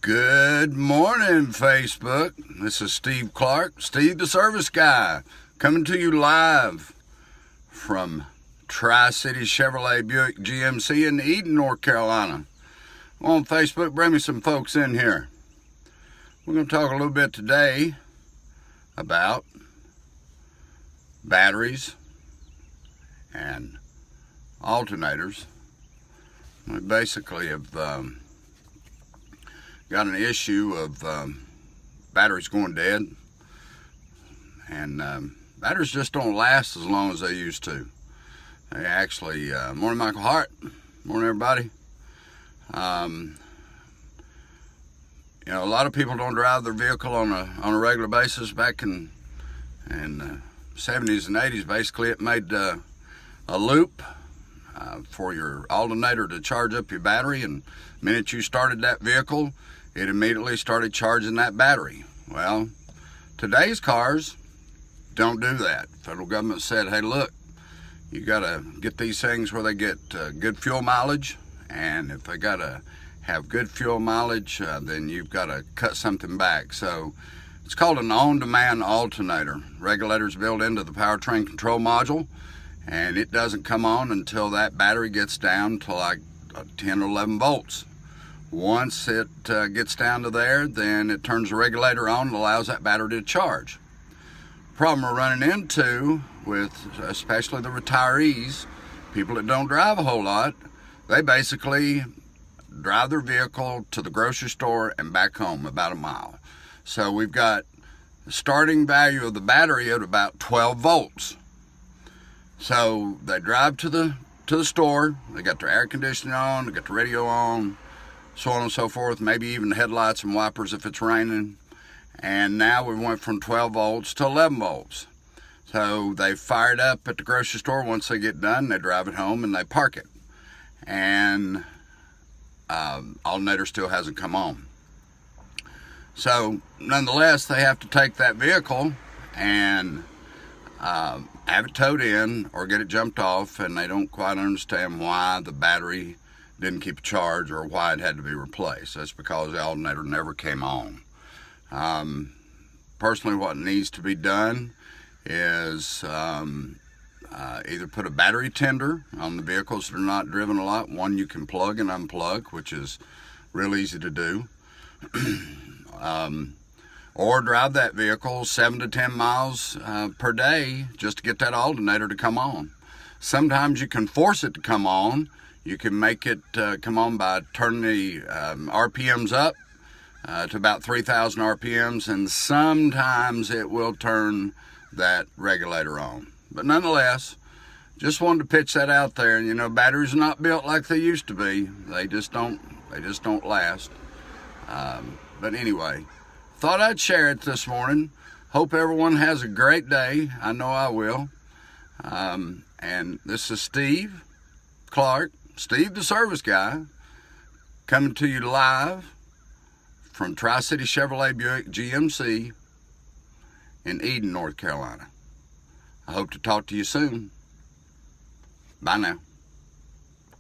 Good morning, Facebook. This is Steve Clark, Steve the Service Guy, coming to you live from Tri-City Chevrolet Buick GMC in Eden, North Carolina. On Facebook, bring me some folks in here. We're going to talk a little bit today about batteries and alternators. We basically have got an issue of batteries going dead, and batteries just don't last as long as they used to. They actually, morning Michael Hart, morning everybody. You know, a lot of people don't drive their vehicle on a regular basis. Back in the 70s and 80s, basically it made a loop for your alternator to charge up your battery, and the minute you started that vehicle, it immediately started charging that battery. Well, today's cars don't do that. Federal government said, hey, look, you gotta get these things where they get good fuel mileage, and if they gotta have good fuel mileage, then you've gotta cut something back. So it's called an on-demand alternator. Regulators built into the powertrain control module, and it doesn't come on until that battery gets down to like 10 or 11 volts. Once it gets down to there, then it turns the regulator on and allows that battery to charge. Problem we're running into with especially the retirees, people that don't drive a whole lot, they basically drive their vehicle to the grocery store and back home about a mile. So we've got the starting value of the battery at about 12 volts. So they drive to the store, they got their air conditioning on, they got the radio on, so on and so forth, maybe even the headlights and wipers if it's raining. And now we went from 12 volts to 11 volts. So they fire it up at the grocery store. Once they get done, they drive it home and they park it. And alternator still hasn't come on. So nonetheless, they have to take that vehicle and have it towed in or get it jumped off, and they don't quite understand why the battery didn't keep a charge or why it had to be replaced. That's because the alternator never came on. Personally, what needs to be done is either put a battery tender on the vehicles that are not driven a lot. One you can plug and unplug, which is real easy to do. Or drive that vehicle 7 to 10 miles per day just to get that alternator to come on. Sometimes you can force it to come on. You can make it come on by turning the RPMs up to about 3,000 RPMs, and sometimes it will turn that regulator on. But nonetheless, just wanted to pitch that out there. You know, batteries are not built like they used to be. They just don't last. But anyway, thought I'd share it this morning. Hope everyone has a great day. I know I will. And this is Steve Clark, Steve the Service Guy, coming to you live from Tri-City Chevrolet Buick GMC in Eden, North Carolina. I hope to talk to you soon. Bye now.